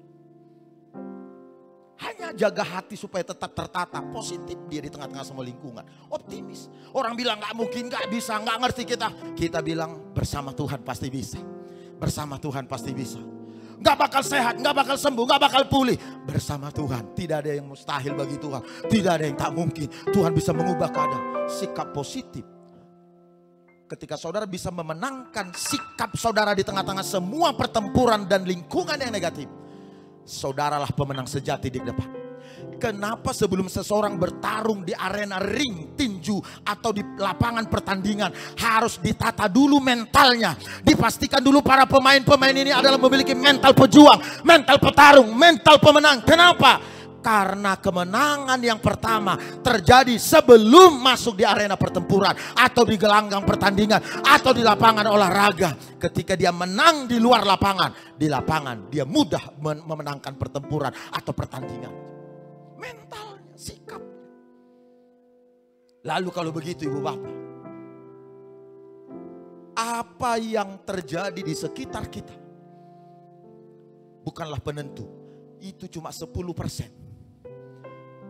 Hanya jaga hati supaya tetap tertata, positif dia di tengah-tengah semua lingkungan. Optimis. Orang bilang gak mungkin, gak bisa, gak ngerti kita. Kita bilang bersama Tuhan pasti bisa. Bersama Tuhan pasti bisa. Gak bakal sehat, gak bakal sembuh, gak bakal pulih. Bersama Tuhan, tidak ada yang mustahil bagi Tuhan. Tidak ada yang tak mungkin. Tuhan bisa mengubah keadaan. Sikap positif. Ketika saudara bisa memenangkan sikap saudara di tengah-tengah semua pertempuran dan lingkungan yang negatif, saudaralah pemenang sejati di depan. Kenapa sebelum seseorang bertarung di arena ring tinju atau di lapangan pertandingan harus ditata dulu mentalnya. Dipastikan dulu para pemain-pemain ini adalah memiliki mental pejuang, mental petarung, mental pemenang. Kenapa? Karena kemenangan yang pertama terjadi sebelum masuk di arena pertempuran atau di gelanggang pertandingan atau di lapangan olahraga. Ketika dia menang di luar lapangan, di lapangan dia mudah memenangkan pertempuran atau pertandingan. Mentalnya, sikap. Lalu kalau begitu ibu bapak, apa yang terjadi di sekitar kita bukanlah penentu. Itu cuma 10%.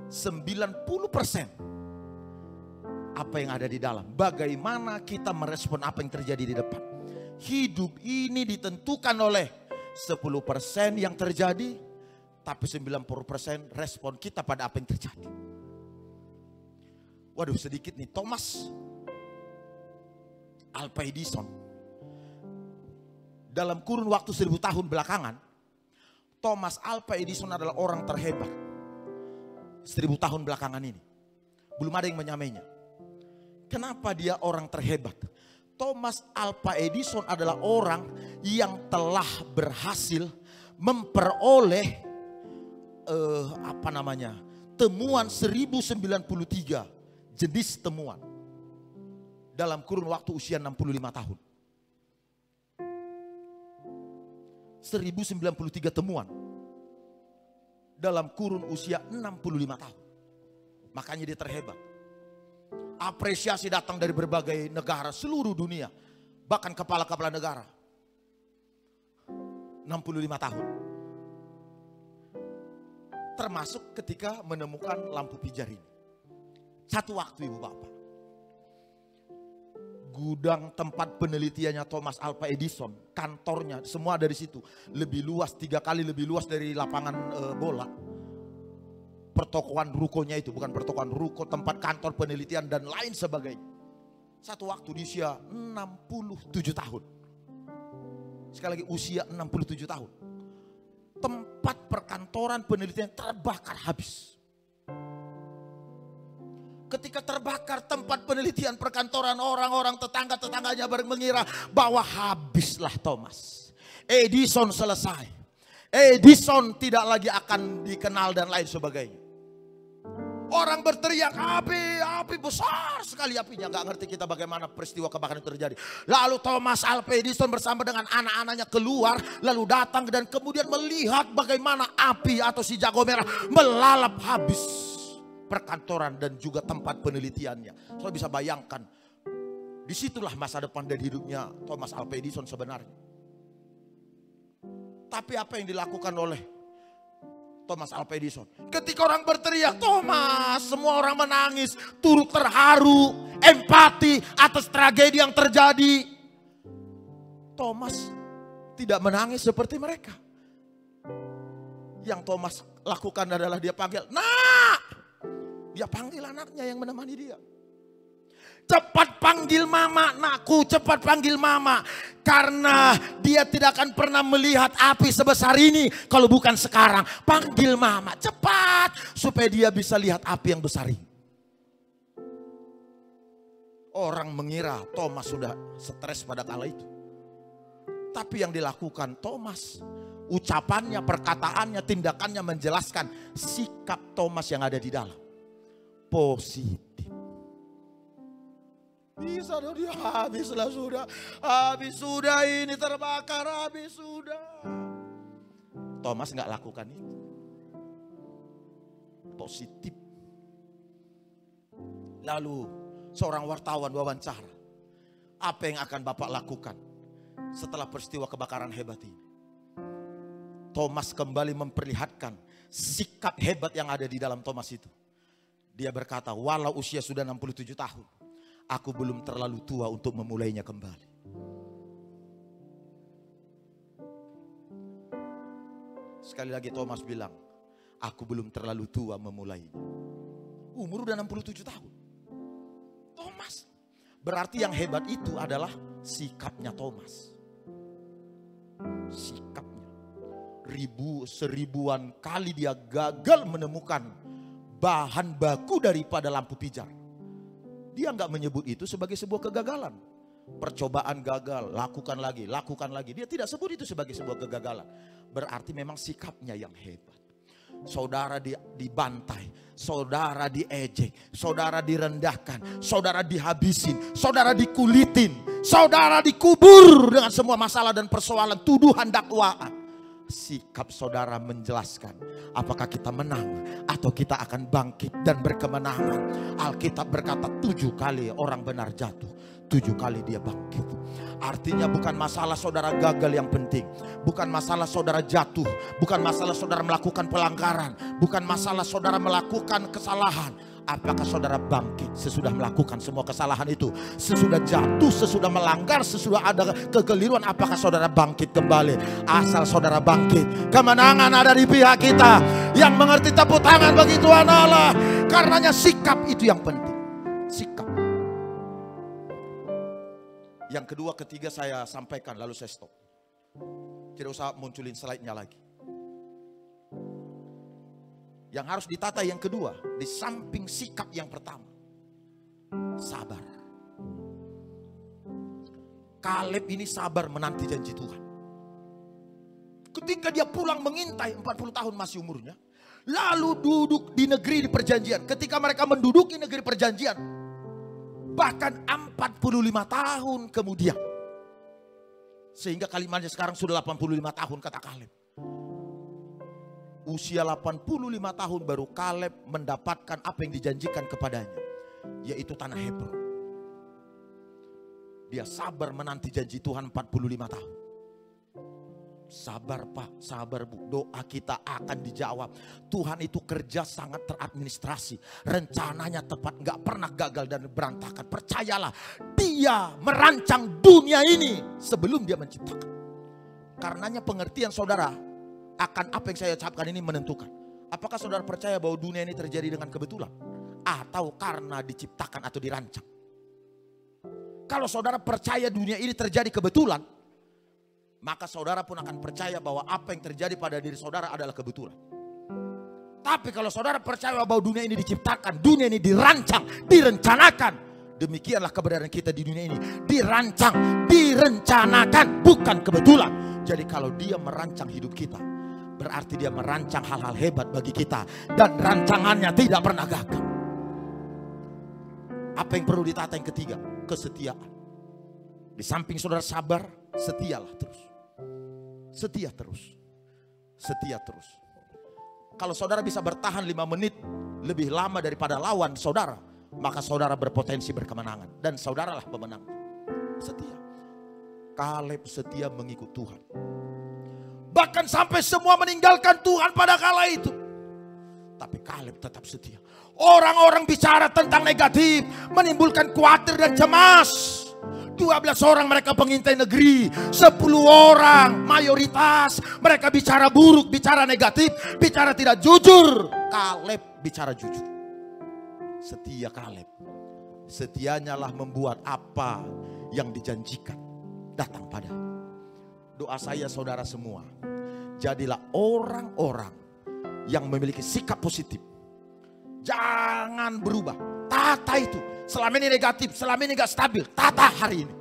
90% apa yang ada di dalam. Bagaimana kita merespon apa yang terjadi di depan. Hidup ini ditentukan oleh 10% yang terjadi, tapi 90% respon kita pada apa yang terjadi. Waduh, sedikit nih. Thomas Alva Edison, dalam kurun waktu 1000 tahun belakangan, Thomas Alva Edison adalah orang terhebat 1000 tahun belakangan ini. Belum ada yang menyamainya. Kenapa dia orang terhebat? Thomas Alva Edison adalah orang yang telah berhasil memperoleh temuan 1093 jenis temuan dalam kurun waktu usia 65 tahun. 1093 temuan dalam kurun usia 65 tahun. Makanya dia terhebat. Apresiasi datang dari berbagai negara seluruh dunia. Bahkan kepala-kepala negara. 65 tahun. Termasuk ketika menemukan lampu pijar ini. Satu waktu ibu bapak. Gudang tempat penelitiannya Thomas Alva Edison. Kantornya semua dari situ. Lebih luas, 3 kali lebih luas dari lapangan bola. Pertokoan rukonya itu, bukan pertokoan ruko, tempat kantor penelitian dan lain sebagainya. Satu waktu di usia 67 tahun. Sekali lagi usia 67 tahun. Tempat perkantoran penelitian terbakar habis. Ketika terbakar tempat penelitian perkantoran, orang-orang tetangga-tetangganya mengira bahwa habislah Thomas. Edison selesai. Edison tidak lagi akan dikenal dan lain sebagainya. Orang berteriak, api besar sekali apinya. Gak ngerti kita bagaimana peristiwa kebakaran itu terjadi. Lalu Thomas Alva Edison bersama dengan anak-anaknya keluar. Lalu datang dan kemudian melihat bagaimana api atau si jago merah melalap habis perkantoran dan juga tempat penelitiannya. Saya bisa bayangkan, disitulah masa depan dan hidupnya Thomas Alva Edison sebenarnya. Tapi apa yang dilakukan oleh Thomas Alva Edison? Ketika orang berteriak Thomas, semua orang menangis, turut terharu, empati atas tragedi yang terjadi. Thomas tidak menangis seperti mereka. Yang Thomas lakukan adalah dia panggil, "Nak!" Dia panggil anaknya yang menemani dia. Cepat panggil mama, nakku, cepat panggil mama. Karena dia tidak akan pernah melihat api sebesar ini kalau bukan sekarang. Panggil mama, cepat. Supaya dia bisa lihat api yang besar ini. Orang mengira Thomas sudah stres pada kala itu. Tapi yang dilakukan Thomas, ucapannya, perkataannya, tindakannya menjelaskan sikap Thomas yang ada di dalam. Positif. Bisa dong, dia habislah sudah. Habis sudah ini terbakar, habis sudah. Thomas gak lakukan itu. Positif. Lalu seorang wartawan wawancara. Apa yang akan Bapak lakukan setelah peristiwa kebakaran hebat ini? Thomas kembali memperlihatkan sikap hebat yang ada di dalam Thomas itu. Dia berkata, walau usia sudah 67 tahun. Aku belum terlalu tua untuk memulainya kembali. Sekali lagi Thomas bilang, aku belum terlalu tua memulainya. Umur udah 67 tahun. Thomas. Berarti yang hebat itu adalah sikapnya Thomas. Sikapnya. Seribuan kali dia gagal menemukan bahan baku daripada lampu pijar. Dia nggak menyebut itu sebagai sebuah kegagalan. Percobaan gagal, lakukan lagi. Dia tidak sebut itu sebagai sebuah kegagalan. Berarti memang sikapnya yang hebat. Saudara dibantai, saudara diejek, saudara direndahkan, saudara dihabisin, saudara dikulitin, saudara dikubur dengan semua masalah dan persoalan, tuduhan, dakwaan. Sikap saudara menjelaskan apakah kita menang atau kita akan bangkit dan berkemenangan. Alkitab berkata 7 kali orang benar jatuh, 7 kali dia bangkit. Artinya bukan masalah saudara gagal yang penting, bukan masalah saudara jatuh, bukan masalah saudara melakukan pelanggaran, bukan masalah saudara melakukan kesalahan. Apakah saudara bangkit sesudah melakukan semua kesalahan itu? Sesudah jatuh, sesudah melanggar, sesudah ada kekeliruan, apakah saudara bangkit kembali? Asal saudara bangkit, kemenangan ada di pihak kita. Yang mengerti tepuk tangan bagi Tuhan Allah. Karenanya sikap itu yang penting. Sikap. Yang kedua, ketiga saya sampaikan lalu saya stop. Tidak usah munculin slide-nya lagi. Yang harus ditata yang kedua, di samping sikap yang pertama, sabar. Kaleb ini sabar menanti janji Tuhan. Ketika dia pulang mengintai, 40 tahun masih umurnya, lalu duduk di negeri di perjanjian. Ketika mereka menduduki negeri perjanjian, bahkan 45 tahun kemudian, sehingga kalimatnya sekarang sudah 85 tahun kata Kaleb. Usia 85 tahun baru Kaleb mendapatkan apa yang dijanjikan kepadanya, yaitu tanah Hebron. Dia sabar menanti janji Tuhan 45 tahun. Sabar Pak, sabar Bu, doa kita akan dijawab. Tuhan itu kerja sangat teradministrasi, rencananya tepat, gak pernah gagal dan berantakan. Percayalah, Dia merancang dunia ini sebelum Dia menciptakan. Karenanya pengertian saudara akan apa yang saya ucapkan ini menentukan. Apakah saudara percaya bahwa dunia ini terjadi dengan kebetulan, atau karena diciptakan atau dirancang? Kalau saudara percaya dunia ini terjadi kebetulan, maka saudara pun akan percaya bahwa apa yang terjadi pada diri saudara adalah kebetulan. Tapi kalau saudara percaya bahwa dunia ini diciptakan, dunia ini dirancang, direncanakan, demikianlah keberadaan kita di dunia ini. Dirancang, direncanakan, bukan kebetulan. Jadi kalau Dia merancang hidup kita, berarti Dia merancang hal-hal hebat bagi kita. Dan rancangannya tidak pernah gagal. Apa yang perlu ditata yang ketiga? Kesetiaan. Di samping saudara sabar, setialah terus. Setia terus. Setia terus. Kalau saudara bisa bertahan 5 menit lebih lama daripada lawan saudara, maka saudara berpotensi berkemenangan. Dan saudaralah pemenang. Setia. Kaleb setia mengikut Tuhan. Bahkan sampai semua meninggalkan Tuhan pada kala itu. Tapi Kaleb tetap setia. Orang-orang bicara tentang negatif, menimbulkan khawatir dan cemas. 12 orang mereka pengintai negeri, 10 orang mayoritas mereka bicara buruk, bicara negatif, bicara tidak jujur. Kaleb bicara jujur. Setia Kaleb. Setianya lah membuat apa yang dijanjikan datang pada. Doa saya saudara semua, jadilah orang-orang yang memiliki sikap positif. Jangan berubah. Tata itu. Selama ini negatif, selama ini gak stabil. Tata hari ini.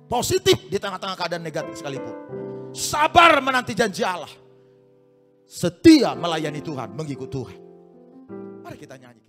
Positif di tengah-tengah keadaan negatif sekalipun. Sabar menanti janji Allah. Setia melayani Tuhan, mengikut Tuhan. Mari kita nyanyi.